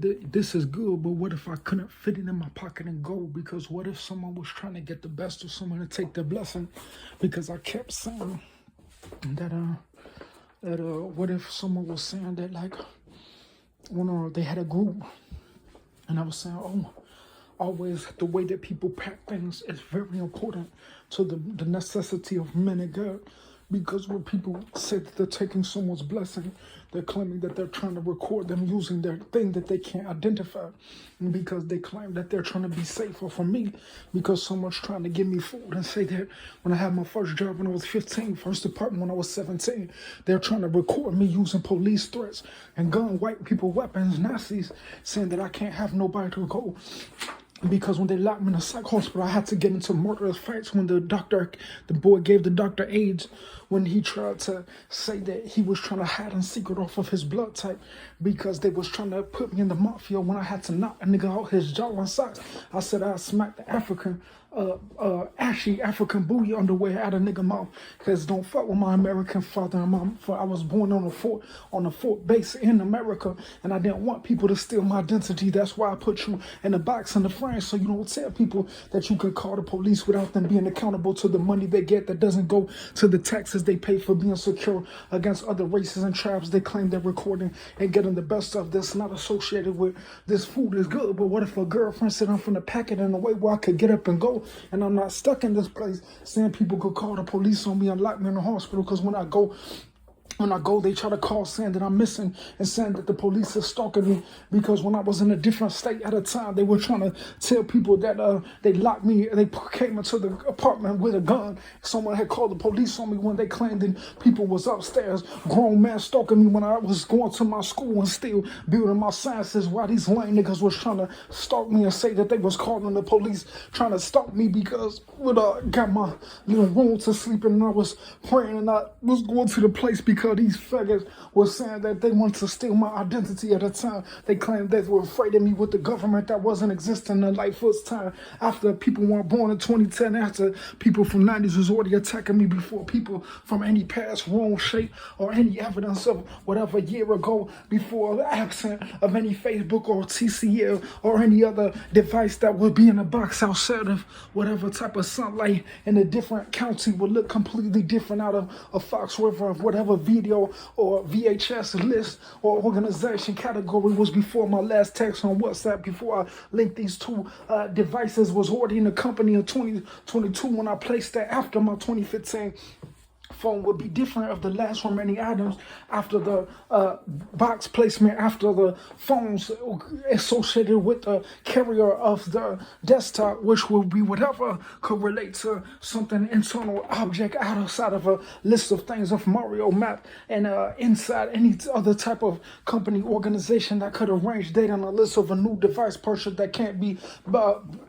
This is good, but what if I couldn't fit it in my pocket and go? Because what if someone was trying to get the best of someone to take their blessing? Because I kept saying that what if someone was saying that, like, when they had a group, and I was saying, oh, always the way that people pack things is very important to the necessity of men and God. Because when people say that they're taking someone's blessing, they're claiming that they're trying to record them using their thing that they can't identify. And because they claim that they're trying to be safer from me, because someone's trying to give me food and say that when I had my first job when I was 15, first apartment when I was 17, they're trying to record me using police threats and gun, white people, weapons, Nazis, saying that I can't have nobody to go. Because when they locked me in a psych hospital, I had to get into murderous fights when the boy gave the doctor AIDS when he tried to say that he was trying to hide in secret off of his blood type because they was trying to put me in the mafia when I had to knock a nigga out his jaw and socks. I said I smacked the ashy African booty underwear out of nigga mouth because don't fuck with my American father and mom. For I was born on a fort base in America and I didn't want people to steal my identity. That's why I put you in a box in the frame so you don't tell people that you can call the police without them being accountable to the money they get that doesn't go to the taxes they pay for being secure against other races and tribes they claim they're recording and getting the best of. That's not associated with this food is good. But what if a girlfriend said I'm finna pack it in a way where I could get up and go and I'm not stuck in this place saying people could call the police on me and lock me in the hospital? Because when I go, they try to call saying that I'm missing and saying that the police are stalking me because when I was in a different state at a time, they were trying to tell people that they locked me. They came into the apartment with a gun. Someone had called the police on me when they claimed that people was upstairs, grown men stalking me when I was going to my school and still building my sciences while these lame niggas was trying to stalk me and say that they was calling the police trying to stalk me because when I got my little room to sleep in and I was praying and I was going to the place because these faggots were saying that they wanted to steal my identity at a time. They claimed they were afraid of me with the government that wasn't existing in Lightfoot's time. After people weren't born in 2010, after people from 90s was already attacking me before people from any past wrong shape or any evidence of whatever year ago before the absence of any Facebook or TCL or any other device that would be in a box outside of whatever type of sunlight in a different county would look completely different out of a Fox River of whatever video or VHS list or organization category was before my last text on WhatsApp before I linked these two devices was already in the company in 2022 when I placed that after my 2015 phone would be different of the last remaining items after the box placement, after the phones associated with the carrier of the desktop, which will be whatever could relate to something internal object outside of a list of things of Mario map and inside any other type of company organization that could arrange data on a list of a new device purchase that can't be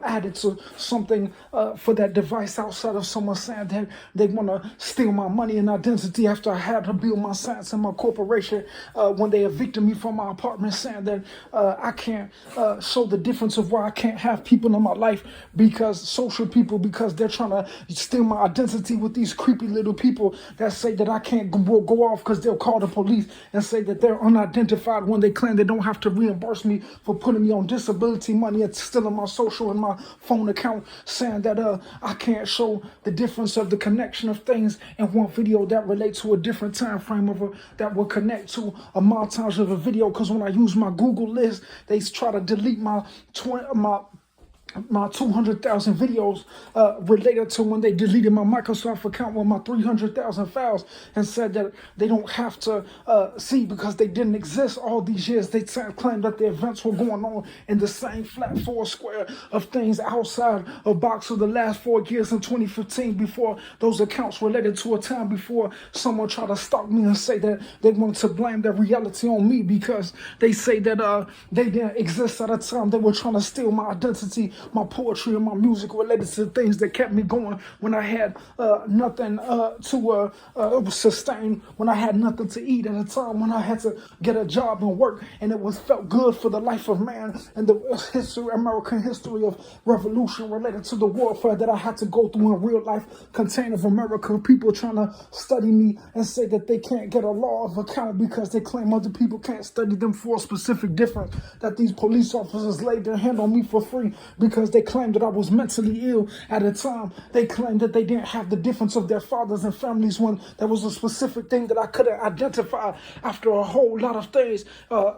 added to something for that device outside of someone saying that they want to steal my money and identity after I had to build my science and my corporation when they evicted me from my apartment saying that I can't show the difference of why I can't have people in my life because social people because they're trying to steal my identity with these creepy little people that say that I can't go off because they'll call the police and say that they're unidentified when they claim they don't have to reimburse me for putting me on disability money and stealing my social and my phone account saying that I can't show the difference of the connection of things in one video that relates to a different time frame that will connect to a montage of a video because when I use my Google list, they try to delete my 200,000 videos related to when they deleted my Microsoft account with my 300,000 files and said that they don't have to see because they didn't exist all these years. They claimed that the events were going on in the same flat 4 square of things outside of box of the last 4 years in 2015 before those accounts related to a time before someone tried to stalk me and say that they wanted to blame their reality on me because they say that they didn't exist at a time they were trying to steal my identity my poetry and my music related to things that kept me going when I had nothing to sustain, when I had nothing to eat at a time, when I had to get a job and work, and it was felt good for the life of man and the history, American history of revolution related to the warfare that I had to go through in real life contain of America. People trying to study me and say that they can't get a law of account because they claim other people can't study them for a specific difference, that these police officers laid their hand on me for free because they claimed that I was mentally ill at a time. They claimed that they didn't have the difference of their fathers and families when there was a specific thing that I couldn't identify after a whole lot of things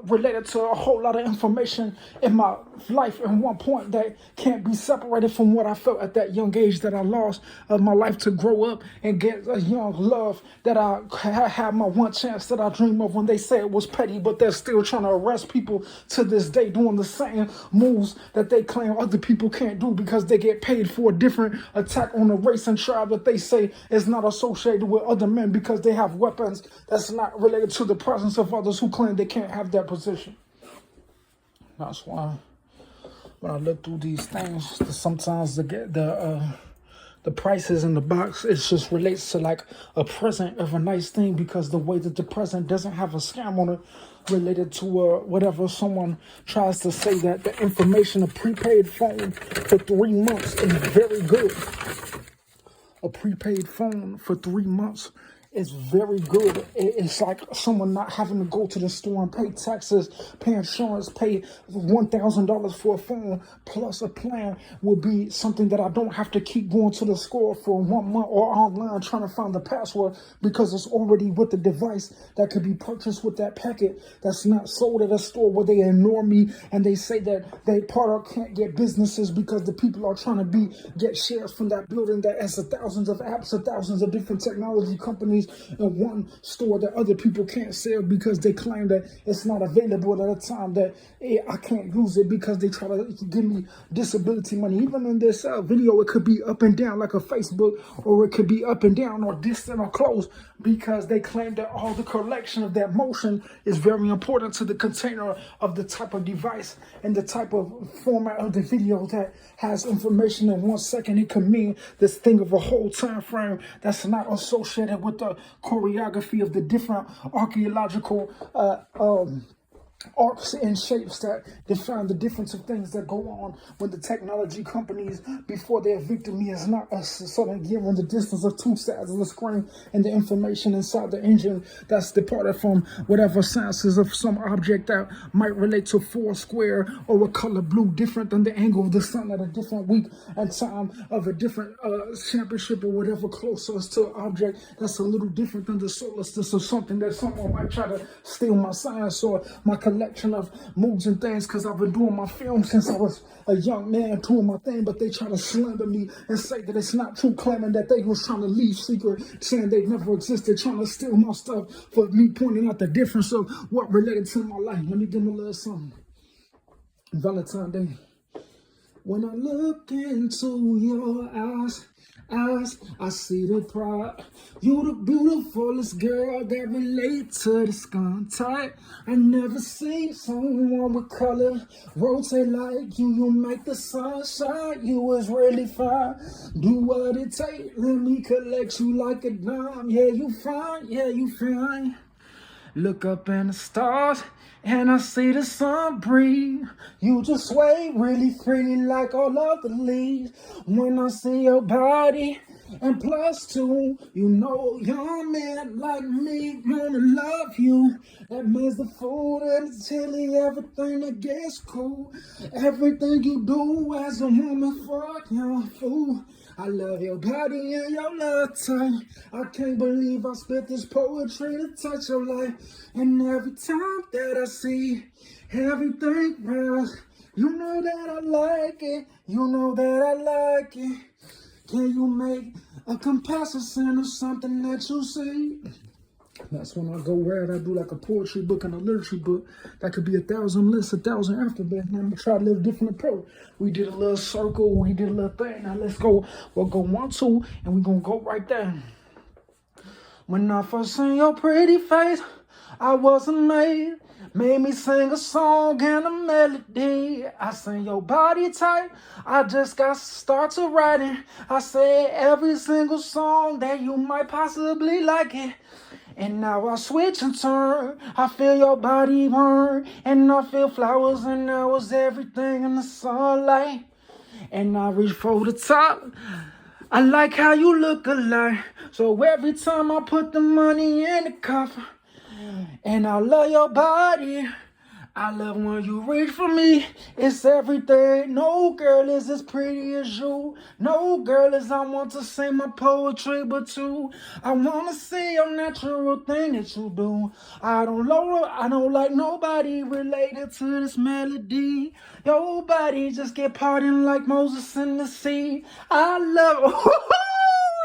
related to a whole lot of information in my life at one point that can't be separated from what I felt at that young age that I lost my life to grow up and get a young love that I had my one chance that I dream of when they say it was petty, but they're still trying to arrest people to this day doing the same moves that they claim other people can't do because they get paid for a different attack on a race and tribe that they say is not associated with other men because they have weapons that's not related to the presence of others who claim they can't have that position. That's why when I look through these things, sometimes the prices in the box, it just relates to like a present of a nice thing because the way that the present doesn't have a scam on it related to whatever someone tries to say that the information, a prepaid phone for 3 months is very good. A prepaid phone for 3 months is very good. It's like someone not having to go to the store and pay taxes, pay insurance, pay $1,000 for a phone plus a plan will be something that I don't have to keep going to the store for 1 month or online trying to find the password because it's already with the device that could be purchased with that packet that's not sold at a store where they ignore me and they say that they part of can't get businesses because the people are trying to get shares from that building that has thousands of apps and thousands of different technology companies in one store that other people can't sell because they claim that it's not available at a time that I can't use it because they try to give me disability money. Even in this video, it could be up and down like a Facebook, or it could be up and down or distant or close because they claim that all the collection of that motion is very important to the container of the type of device and the type of format of the video that has information in 1 second. It could mean this thing of a whole time frame that's not associated with the choreography of the different archaeological arcs and shapes that define the difference of things that go on when the technology companies, before they evicted me, is not us sort of given the distance of 2 sides of the screen and the information inside the engine that's departed from whatever senses of some object that might relate to 4 square or a color blue different than the angle of the sun at a different week and time of a different championship or whatever closest to an object that's a little different than the solar system, something that someone might try to steal my science or my collection of moves and things because I've been doing my film since I was a young man doing my thing, but they try to slander me and say that it's not true, claiming that they was trying to leave secret, saying they never existed, trying to steal my stuff for me pointing out the difference of what related to my life. Let me give them a little something. Valentine's Day. When I look into your eyes, I see the pride. You the beautifulest girl that relate to the skin type. I never seen someone with color rotate like you. You make the sun shine. You was really fine. Do what it take. Let me collect you like a dime. Yeah, you fine. Yeah, you fine. Look up in the stars and I see the sun breathe. You just sway really freely like all of the leaves. When I see your body, and plus two, you know young man like me wanna love you. That means the food and the chili, everything that gets cool. Everything you do as a woman, fuck your fool. I love your body and your love type. I can't believe I spit this poetry to touch your life. And every time that I see everything else, you know that I like it. You know that I like it. Can you make a comparison of something that you see? That's when I go where I do like a poetry book and a literature book. That could be 1,000 lists, 1,000 alphabets. And I'm gonna try to live a different approach. We did a little circle, we did a little thing. Now let's go. We'll go 1, 2, and we're gonna go right there. When I first seen your pretty face, I was amazed. Made me sing a song and a melody. I sing your body tight. I just got to start to writing. I say every single song that you might possibly like it. And now I switch and turn. I feel your body burn. And I feel flowers and I was everything in the sunlight. And I reach for the top. I like how you look alike. So every time I put the money in the coffer. And I love your body. I love when you reach for me. It's everything. No girl is as pretty as you. No girl is I want to say my poetry, but you. I want to see your natural thing that you do. I don't like nobody related to this melody. Your body just get pardoned like Moses in the sea. I love.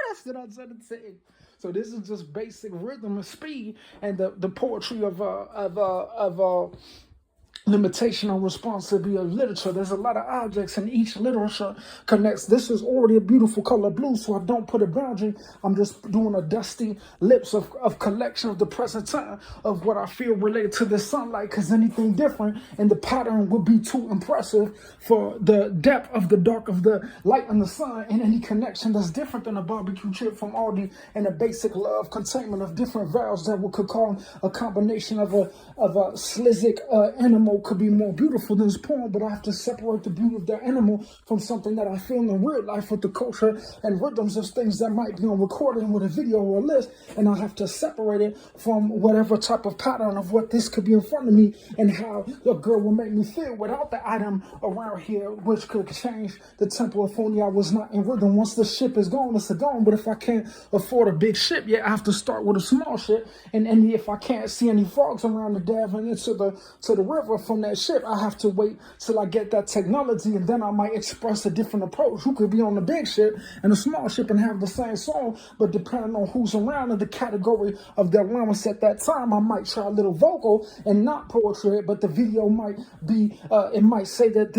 That's what I'm trying to say. So this is just basic rhythm and speed and the poetry of limitation and responsibility of literature. There's a lot of objects and each literature connects. This is already a beautiful color blue, so I don't put a boundary. I'm just doing a dusty lips of collection of the present time of what I feel related to the sunlight, because anything different and the pattern would be too impressive for the depth of the dark of the light and the sun, and any connection that's different than a barbecue chip from Aldi and a basic love containment of different vowels that could call a combination of a slizzic animal could be more beautiful than this poem, but I have to separate the beauty of that animal from something that I feel in real life with the culture and rhythms of things that might be on recording with a video or a list, and I have to separate it from whatever type of pattern of what this could be in front of me and how a girl will make me feel without the item around here, which could change the tempo if only I was not in rhythm. Once the ship is gone, it's gone, but if I can't afford a big ship, I have to start with a small ship, and if I can't see any frogs around the diving into the river from that ship, I have to wait till I get that technology, and then I might express a different approach. You could be on the big ship and a small ship and have the same song, but depending on who's around in the category of their awareness at that time, I might try a little vocal and not poetry, but the video might be, it might say that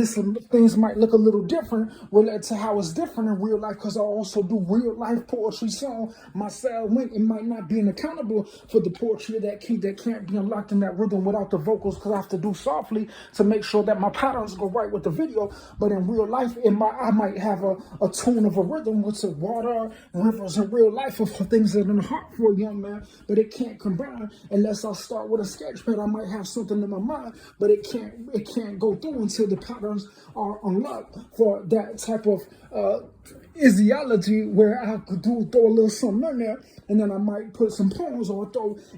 things might look a little different related to how it's different in real life, because I also do real life poetry song myself. It might not be accountable for the poetry of that key that can't be unlocked in that rhythm without the vocals, because I have to do softly to make sure that my patterns go right with the video. But in real life, I might have a tune of a rhythm with some water, rivers in real life of things that are in the heart for a young man, but it can't combine unless I start with a sketch pad. I might have something in my mind, but it can't go through until the patterns are unlocked for that type of physiology where I could throw a little something in there, and then I might put some poems, or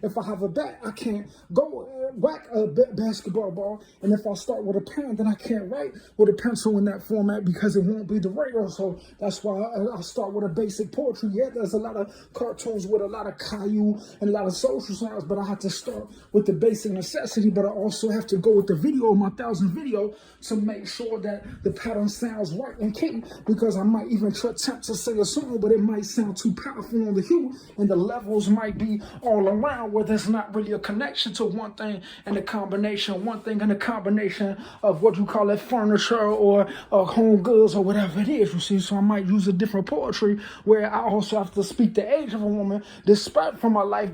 if I have a bat, I can't go whack a basketball ball, and if I start with a pen, then I can't write with a pencil in that format because it won't be the radar. So that's why I start with a basic poetry. There's a lot of cartoons with a lot of Caillou and a lot of social signs, but I have to start with the basic necessity, but I also have to go with the video, my 1,000 video, to make sure that the pattern sounds right and key, because I might even attempt to sing a song, but it might sound too powerful on the hue, and the levels might be all around where there's not really a connection to one thing and a combination of what you call it, furniture or home goods or whatever it is, you see. So I might use a different poetry where I also have to speak the age of a woman, despite from my life,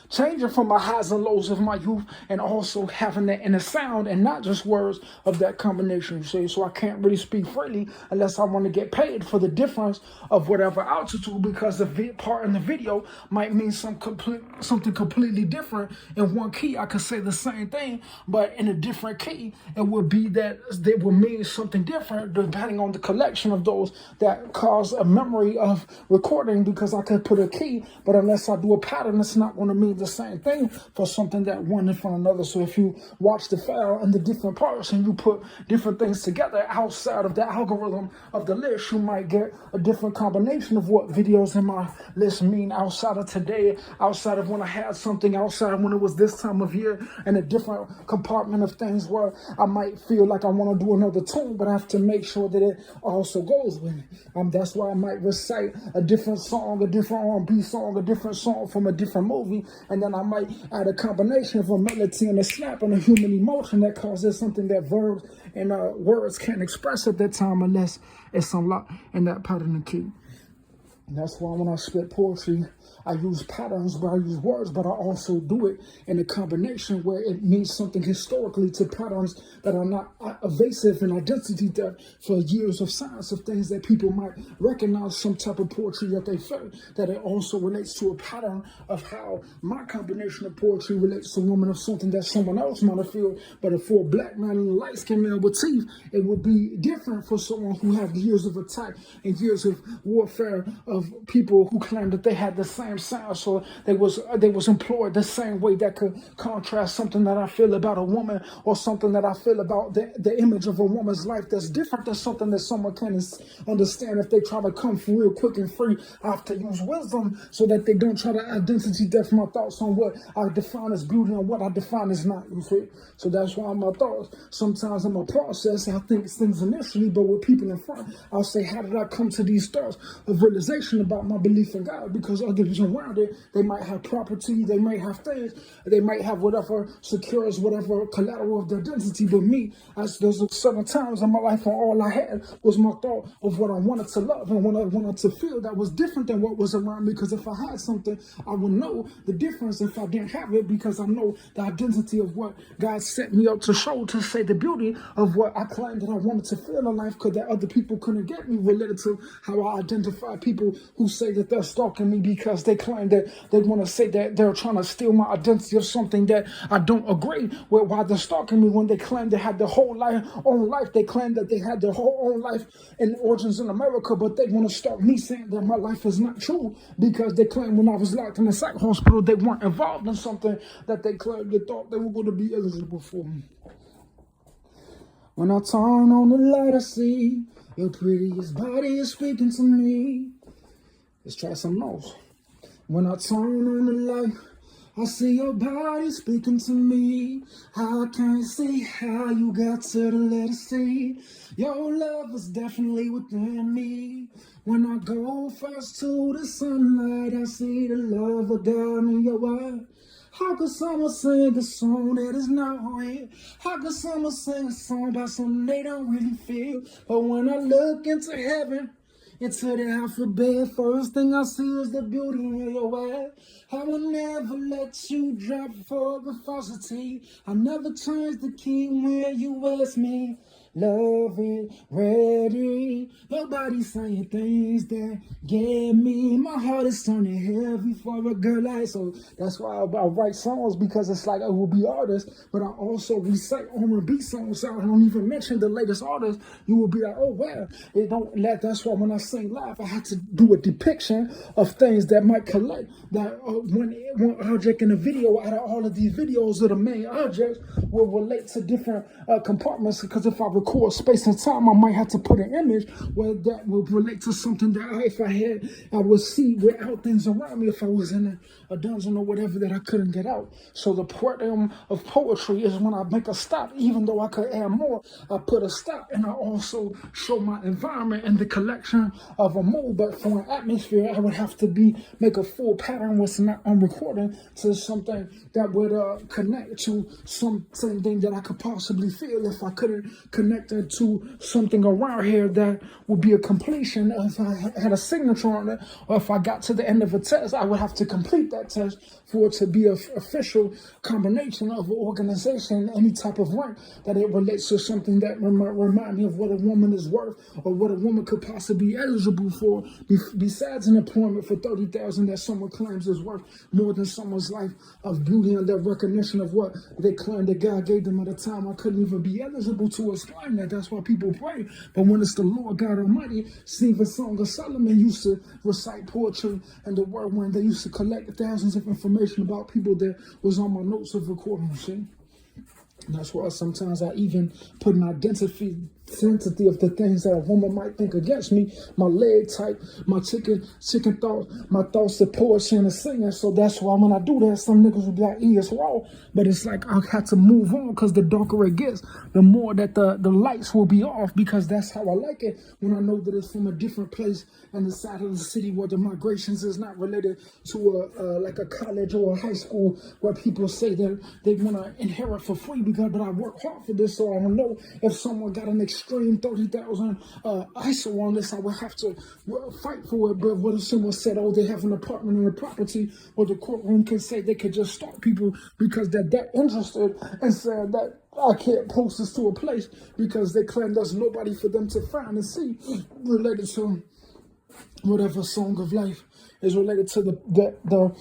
changing from my highs and lows of my youth, and also having that in the sound and not just words of that combination, you see. So I can't really speak freely unless I want to get paid for the difference of whatever altitude, because the part in the video might mean something completely different. In one key, I could say the same thing, but in a different key, it would be that they will mean something different depending on the collection of those that cause a memory of recording, because I could put a key, but unless I do a pattern, it's not going to mean the same thing for something that one in front of another. So if you watch the file and the different parts and you put different things together outside of the algorithm of the list, you might get a different combination of what videos in my list mean outside of today, outside of when I had something, outside of when it was this time of year, and a different compartment of things where I might feel like I want to do another tune, but I have to make sure that it also goes with it. That's why I might recite a different song, a different R&B song, a different song from a different movie, and then I might add a combination of a melody and a snap and a human emotion that causes something that verbs and words can't express at that time unless it's unlocked in that pattern and key. And that's why when I spit poetry, I use patterns, but I use words, but I also do it in a combination where it means something historically to patterns that are not evasive in identity theft for years of science of things that people might recognize some type of poetry that they felt, that it also relates to a pattern of how my combination of poetry relates to women of something that someone else might have feel. But if for a black man and a light-skinned man with teeth, it would be different for someone who had years of attack and years of warfare of people who claimed that they had the same sound, so they was employed the same way that could contrast something that I feel about a woman or something that I feel about the image of a woman's life that's different than something that someone can understand if they try to come for real quick and free. I have to use wisdom so that they don't try to identity theft my thoughts on what I define as beauty and what I define as not, you see? So that's why my thoughts, sometimes in my process, I think things initially, but with people in front, I'll say, how did I come to these thoughts of realization about my belief in God? Because others around it, they might have property, they might have things, they might have whatever secures whatever collateral of their identity. But me, there's certain times in my life when all I had was my thought of what I wanted to love and what I wanted to feel that was different than what was around me. Because if I had something, I would know the difference if I didn't have it, because I know the identity of what God set me up to show, to say the beauty of what I claimed that I wanted to feel in life, because that other people couldn't get me, related to how I identify people who say that they're stalking me because they claim that they want to say that they're trying to steal my identity of something that I don't agree with, why they're stalking me when they claim they had their whole own life. They claim that they had their whole own life and origins in America, but they want to start me saying that my life is not true because they claim when I was locked in the psych hospital, they weren't involved in something that they claimed they thought they were going to be eligible for. When I turn on the light, I see your prettiest body is speaking to me. Let's try something else. When I turn on the light, I see your body speaking to me. I can't see how you got to the letter C. Your love is definitely within me. When I go first to the sunlight, I see the love of God in your eyes. How could someone sing a song that is not real? How could someone sing a song about something they don't really feel? But when I look into heaven, into the alphabet, first thing I see is the beauty in your eyes. I will never let you drop for the falsity. I never change the key when you ask me. Love is ready. Nobody saying things that get me. My heart is turning heavy for a girl like. So that's why I write songs, because it's like I will be artists, but I also recite R&B songs. So I don't even mention the latest artists. You will be like, oh wow. It don't let. That's why when I sing live, I had to do a depiction of things that might collect. That one object in a video, out of all of these videos, of the main objects will relate to different compartments. Because if I record space and time, I might have to put an image where that will relate to something that I would see without things around me if I was in a dungeon or whatever that I couldn't get out. So the point of poetry is when I make a stop, even though I could add more, I put a stop, and I also show my environment and the collection of a mood. But for an atmosphere, I would have to make a full pattern what's not on recording to something that would connect to something that I could possibly feel. If I couldn't connect it to something around here, that would be a completion. If I had a signature on it, or if I got to the end of a test, I would have to complete that test for it to be an official combination of an organization, any type of rank, that it relates to something that remind me of what a woman is worth, or what a woman could possibly be eligible for, besides an employment for $30,000 that someone claims is worth more than someone's life of beauty and their recognition of what they claim that God gave them at a time I couldn't even be eligible to explain that. That's why people pray. But when it's the Lord God Almighty, Stephen Song of Solomon used to recite poetry and the word when they used to collect thousands of information about people that was on my notes of recording, see? And that's why sometimes I even put an identity of the things that a woman might think against me. My leg type, my chicken thought, my thoughts of poetry and the singing. So that's why when I do that, some niggas will be like, it's raw. But it's like I had to move on, because the darker it gets, the more that the lights will be off, because that's how I like it. When I know that it's from a different place on the side of the city where the migrations is not related to like a college or a high school where people say that they want to inherit for free, but I work hard for this, so I don't know if someone got an extreme 30,000 ISO on this, I would have to fight for it. But what if someone said, oh, they have an apartment on the property, or the courtroom can say they could just stop people because they're that interested, and said that I can't post this to a place because they claim there's nobody for them to find and see, related to whatever song of life is related to the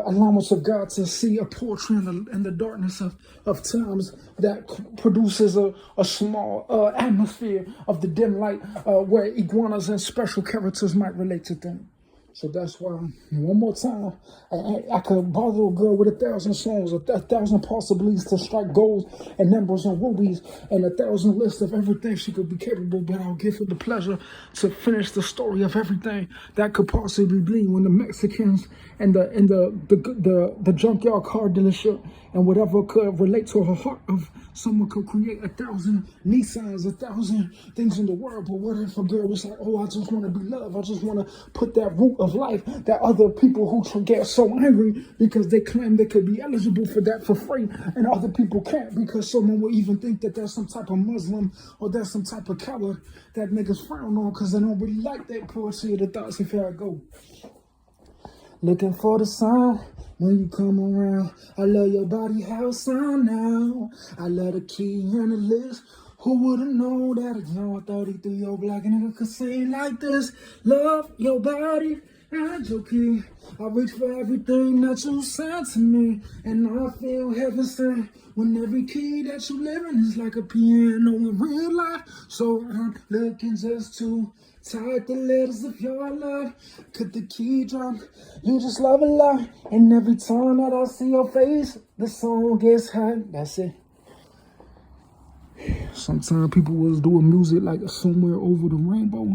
allowance of God to see a poetry in the darkness of times that produces a small atmosphere of the dim light where iguanas and special characters might relate to them. So that's why, one more time, I could bother a girl with 1,000 songs, 1,000 possibilities to strike golds and numbers and rubies, and 1,000 lists of everything she could be capable. But I'll give her the pleasure to finish the story of everything that could possibly be when the Mexicans and the junkyard car dealership and whatever could relate to her heart of someone could create 1,000 Nissans, 1,000 things in the world. But what if a girl was like, oh, I just want to be loved. I just want to put that root of life that other people who get so angry because they claim they could be eligible for that for free, and other people can't because someone will even think that there's some type of Muslim or there's some type of color that niggas frown on because they don't really like that poetry of the thoughts. If I go looking for the sign when you come around, I love your body, how it sound now. I love the key and the list. Who would've known that a young 33-year-old black nigga could sing like this? Love your body and your key. I reach for everything that you sent to me, and I feel heaven sent when every key that you live in is like a piano in real life. So I'm looking just to type the letters of your love. Could the key drop? You just love a lot, and every time that I see your face, the song gets hot. That's it. Sometimes people was doing music like somewhere over the rainbow.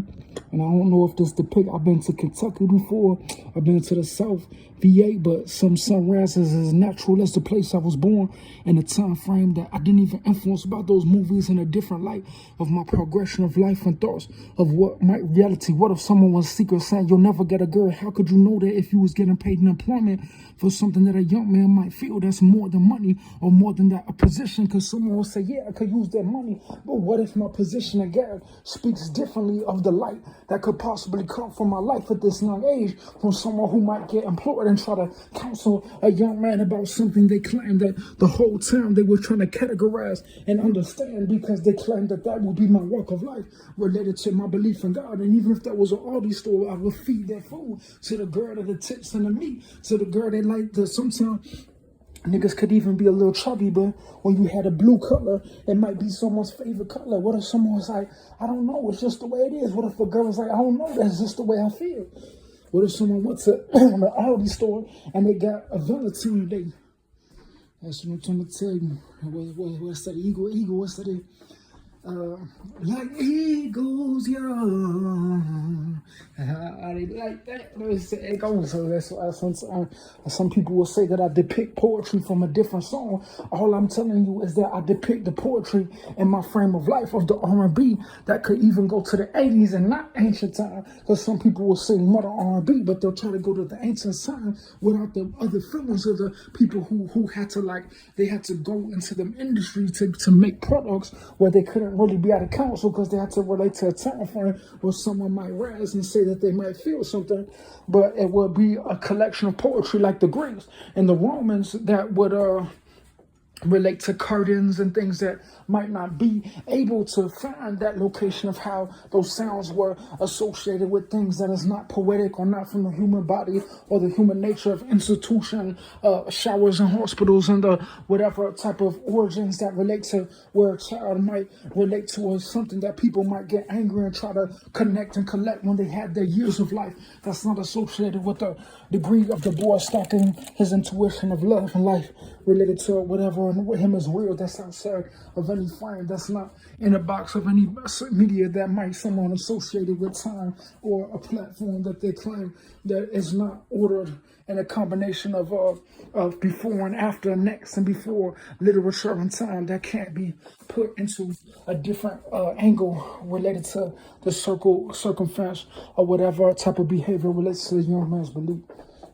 And I don't know if this depict. I've been to Kentucky before. I've been to the South, VA, but some sunrises is as natural as the place I was born in a time frame that I didn't even influence about those movies in a different light of my progression of life and thoughts of what might reality. What if someone was secret saying you'll never get a girl? How could you know that if you was getting paid in employment for something that a young man might feel that's more than money or more than that a position? Because someone will say, yeah, I could use that money. But what if my position again speaks differently of the light that could possibly come from my life at this young age from someone who might get employed and try to counsel a young man about something they claim that the whole time they were trying to categorize and understand because they claimed that that would be my walk of life related to my belief in God. And even if that was an Aldi store, I would feed that food to the girl that the tits and the meat, to the girl that like the sometimes niggas could even be a little chubby, but when you had a blue color, it might be someone's favorite color. What if someone's like, I don't know, it's just the way it is? What if a girl was like, I don't know, that's just the way I feel? What if someone went to the Aldi store and they got a Valentine Day? That's what I'm trying to tell you. What's that? Eagle, what's that? Like eagles young. I like that. It goes. So that's why some people will say that I depict poetry from a different song. All I'm telling you is that I depict the poetry in my frame of life of the R&B that could even go to the 80s and not ancient time. Because some people will sing modern R&B, but they'll try to go to the ancient time without the other feelings of the people who had to they had to go into the industry to make products where they couldn't really be out of counsel because they had to relate to a time frame where someone might rise and say that they might feel something, but it would be a collection of poetry like the Greeks and the Romans that would relate to curtains and things that might not be able to find that location of how those sounds were associated with things that is not poetic or not from the human body or the human nature of institution, showers and hospitals and the whatever type of origins that relate to where a child might relate to or something that people might get angry and try to connect and collect when they had their years of life. That's not associated with the degree of the boy stacking his intuition of love and life related to whatever and what him is real. That's outside of any frame. That's not in a box of any media that might someone associated with time or a platform that they claim that is not ordered in a combination of before and after, next and before literature and time that can't be put into a different angle related to the circumference or whatever type of behavior relates to the young man's belief.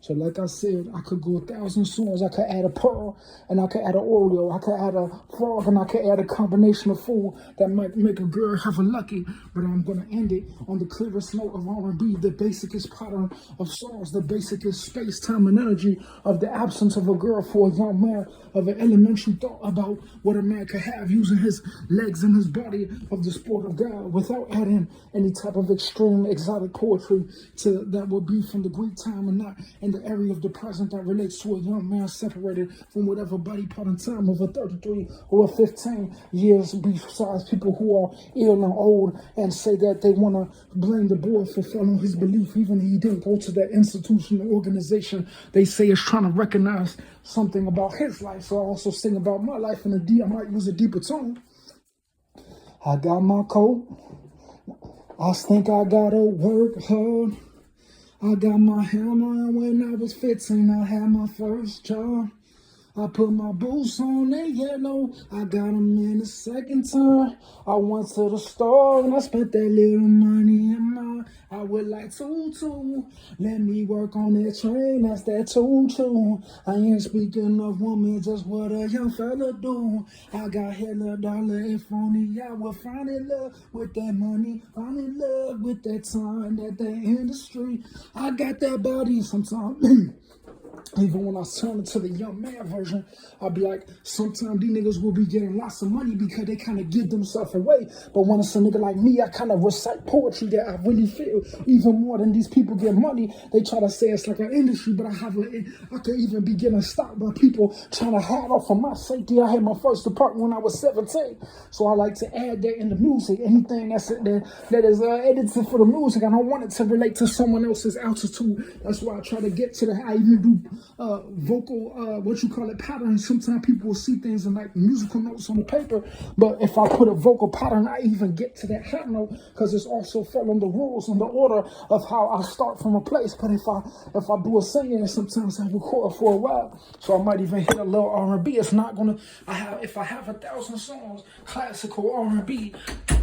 So like I said, I could go 1,000 songs. I could add a pearl, and I could add an Oreo. I could add a frog, and I could add a combination of food that might make a girl have a lucky. But I'm gonna end it on the clearest note of R&B, the basicest pattern of songs, the basicest space, time, and energy of the absence of a girl for a young man, of an elementary thought about what a man could have using his legs and his body of the sport of God, without adding any type of extreme exotic poetry to that would be from the Greek time and not in the area of the present that relates to a young man separated from whatever body part and time of a 33 or a 15 years, besides people who are ill and old and say that they want to blame the boy for following his belief, even if he didn't go to that institution or organization they say is trying to recognize something about his life. So I also sing about my life in a D. I might use a deeper tone. I got my coat. I think I gotta work hard. I got my hammer, and when I was 15, I had my first job. I put my boots on, they yellow. I got them in the second time. I went to the store and I spent that little money in my. I would like to. Let me work on that train, that's that too. I ain't speaking of women, just what a young fella do. I got hella dollar, if only I would find in love with that money. I'm in love with that time, that industry. I got that body sometimes. Even when I turn into the young man version, I'll be like, sometimes these niggas will be getting lots of money because they kind of give themselves away. But when it's a nigga like me, I kind of recite poetry that I really feel. Even more than these people get money, they try to say it's like an industry, but I could even be getting stopped by people trying to hide off of my safety. I had my first apartment when I was 17. So I like to add that in the music. Anything that is edited for the music, I don't want it to relate to someone else's altitude. That's why I try to get to the, I even do vocal, patterns. Sometimes people will see things in like musical notes on the paper, but if I put a vocal pattern, I even get to that high note because it's also following the rules and the order of how I start from a place. But if I do a singing, sometimes I record for a while, so I might even hit a little R&B. It's not gonna. If I have 1,000 songs, classical R&B.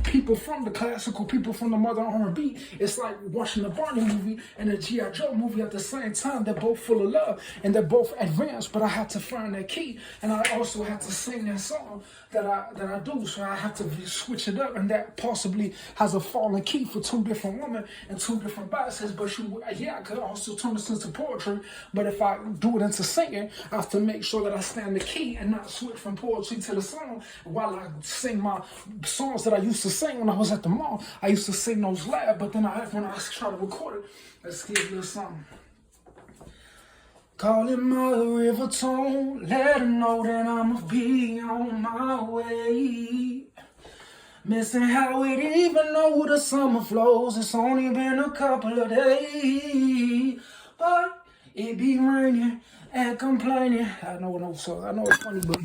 People from the classical, people from the mother R&B, it's like watching the Barney movie and the G.I. Joe movie at the same time. They're both full of love and they're both advanced, but I had to find that key, and I also had to sing that song that I do, so I have to switch it up, and that possibly has a falling key for two different women and two different biases. But I could also turn this into poetry, but if I do it into singing, I have to make sure that I stand the key and not switch from poetry to the song while I sing my songs that I used to sing when I was at the mall. I used to sing those live, but then when I try to record it, let's give you something. Call it my river tone, let her know that I'ma be on my way. Missing how it even know the summer flows, it's only been a couple of days. But it be raining and complaining. I know it's funny, but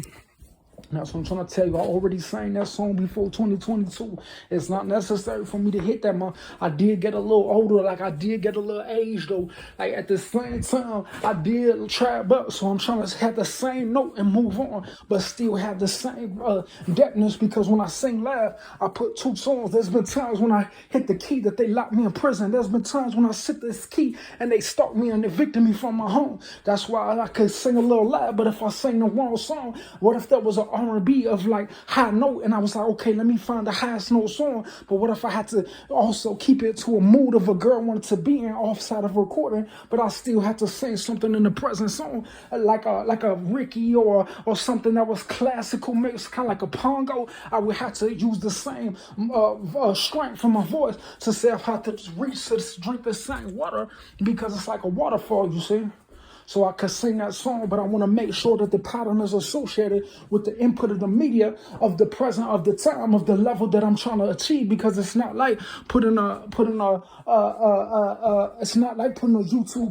that's what I'm trying to tell you. I already sang that song before 2022. It's not necessary for me to hit that month. I did get a little older, like I did get a little age though. Like at the same time, I did trap up. So I'm trying to have the same note and move on, but still have the same depthness, because when I sing live, I put two songs. There's been times when I hit the key that they locked me in prison. There's been times when I sit this key and they stalk me and evicted me from my home. That's why I could sing a little loud, but if I sing the wrong song, what if there was an R&B of like high note, and I was like, okay, let me find the highest note song. But what if I had to also keep it to a mood of a girl wanted to be in offside of recording, but I still had to sing something in the present song, like a Ricky or something that was classical mixed, kind of like a pongo. I would have to use the same strength from my voice to say I have to reach to drink the same water, because it's like a waterfall, you see. So I could sing that song, but I want to make sure that the pattern is associated with the input of the media, of the present, of the time, of the level that I'm trying to achieve. Because it's not like putting a YouTube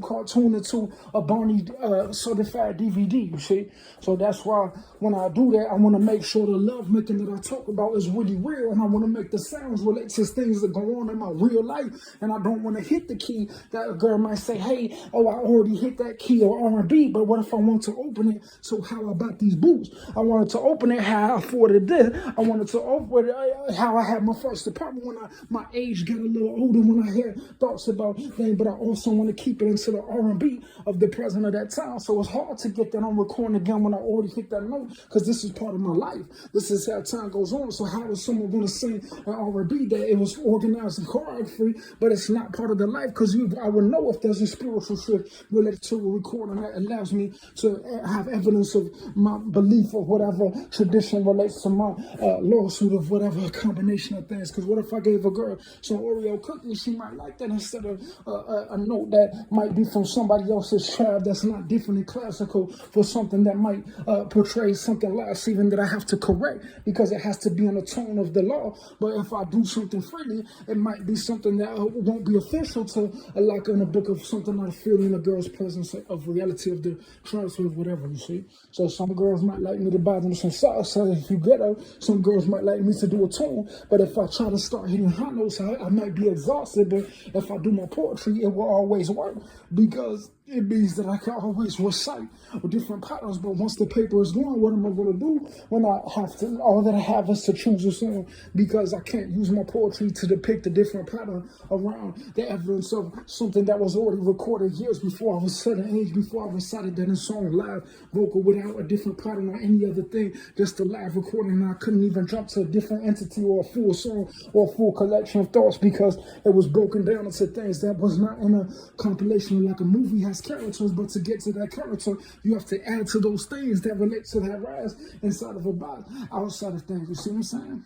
cartoon into a Barney certified DVD. You see, so that's why when I do that, I want to make sure the love making that I talk about is really real, and I want to make the sounds relate to things that go on in my real life. And I don't want to hit the key that a girl might say, "Hey, oh, I already hit that key." for R&B, but what if I want to open it? So how I bought these boots? I wanted to open it how I afforded this. I wanted to open it how I had my first apartment when my age got a little older, when I had thoughts about things, but I also want to keep it into the R&B of the present of that time. So it's hard to get that on recording again when I already hit that note, because this is part of my life. This is how time goes on. So how is someone going to sing an R&B that it was organized and choreography, but it's not part of the life? Because I would know if there's a spiritual shift related to a recording that allows me to have evidence of my belief or whatever tradition relates to my lawsuit of whatever combination of things. Because what if I gave a girl some Oreo cookies? She might like that instead of a note that might be from somebody else's child that's not different and classical, for something that might portray something less, even that I have to correct because it has to be in the tone of the law. But if I do something freely, it might be something that won't be official to like in a book of something I feel in a girl's presence of reality of the transfer of whatever, you see. So some girls might like me to buy them some socks, so if you get out, some girls might like me to do a tune, but if I try to start hitting high notes, I might be exhausted. But if I do my poetry, it will always work, because it means that I can always recite different patterns. But once the paper is gone, what am I going to do when I have to, all that I have is to choose a song, because I can't use my poetry to depict a different pattern around the evidence of something that was already recorded years before I was a certain age, before I recited that in song live vocal without a different pattern or any other thing, just a live recording. And I couldn't even jump to a different entity or a full song or a full collection of thoughts, because it was broken down into things that was not in a compilation like a movie has characters. But to get to that character, you have to add to those things that relate to that rise inside of a box, outside of things. You see what I'm saying?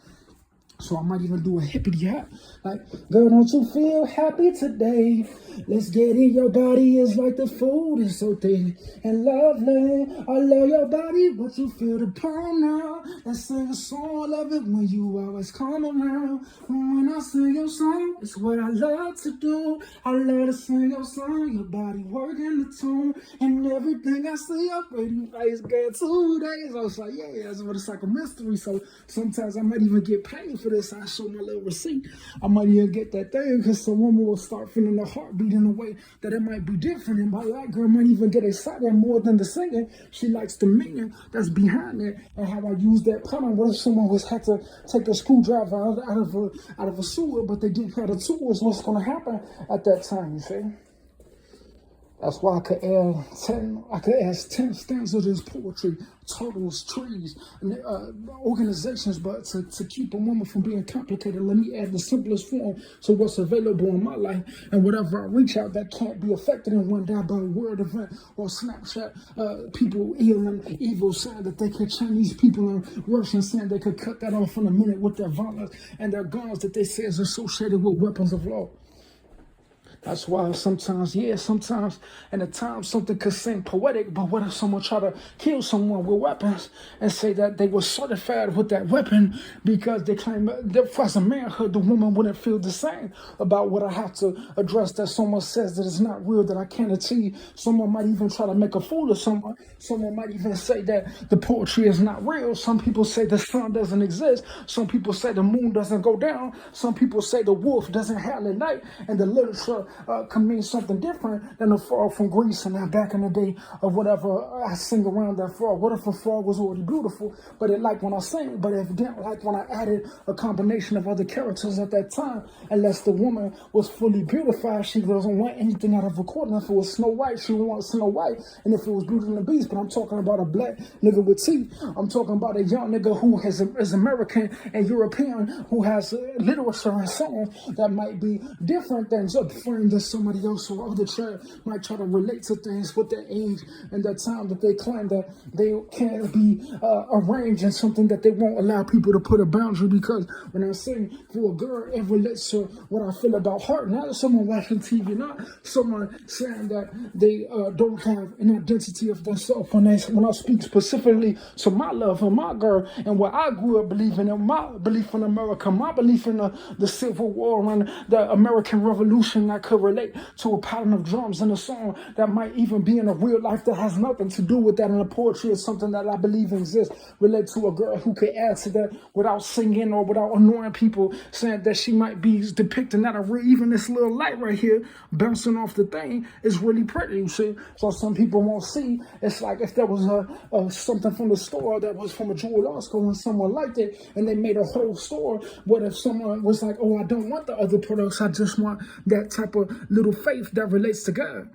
So I might even do a hippity hop, like, girl, don't you feel happy today? Let's get it, your body is like the food, is so thick and lovely. I love your body, but you feel the palm now. Let's sing a song, love it when you always come around. When I sing your song, it's what I love to do. I love to sing your song, your body working the tune, and everything I see up in your face, girl, 2 days. I was like, yeah, it's like a mystery. So sometimes I might even get paid for this. I show my little receipt. I might even get that thing, because some woman will start feeling the heartbeat in a way that it might be different. And my that girl might even get excited more than the singing. She likes the meaning that's behind it and how I use that pattern. What if someone was had to take a screwdriver out of a sewer, but they didn't have the tools? What's going to happen at that time? You see? That's why I could add 10 stanzas of this poetry, totals, trees, and organizations. But to keep a woman from being complicated, let me add the simplest form to what's available in my life. And whatever I reach out that can't be affected in one day by a word event or Snapchat, people ill and evil saying that they could Chinese people in Russian saying they could cut that off in a minute with their violence and their guns that they say is associated with weapons of law. That's why sometimes in a time something could seem poetic, but what if someone try to kill someone with weapons and say that they were certified with that weapon because they claim that as a manhood, the woman wouldn't feel the same about what I have to address, that someone says that it's not real, that I can't achieve. Someone might even try to make a fool of someone. Someone might even say that the poetry is not real. Some people say the sun doesn't exist. Some people say the moon doesn't go down. Some people say the wolf doesn't howl at night, and the literature can mean something different than a frog from Greece and that back in the day of whatever I sing around that frog. What if a frog was already beautiful, but it liked when I sang, but it didn't like when I added a combination of other characters at that time? Unless the woman was fully beautified, she doesn't want anything out of recording. If it was Snow White, she wants Snow White. And if it was Beauty and the Beast, but I'm talking about a black nigga with teeth. I'm talking about a young nigga who is American and European, who has literature and songs that might be different than just frame that somebody else or other child might try to relate to things with their age and that time that they claim that they can't be arranged in something that they won't allow people to put a boundary. Because when I sing for a girl, it relates to what I feel about her, not someone watching TV, not someone saying that they don't have an identity of themselves. When I speak specifically to my love for my girl and what I grew up believing in, my belief in America, my belief in the Civil War and the American Revolution that could relate to a pattern of drums in a song that might even be in a real life that has nothing to do with that. And the poetry is something that I believe exists. Relate to a girl who could add to that without singing or without annoying people, saying that she might be depicting that even this little light right here bouncing off the thing is really pretty, you see. So some people won't see. It's like if there was something from the store that was from a jewelry store and someone liked it and they made a whole store. What if someone was like, oh, I don't want the other products, I just want that type of little faith that relates to God.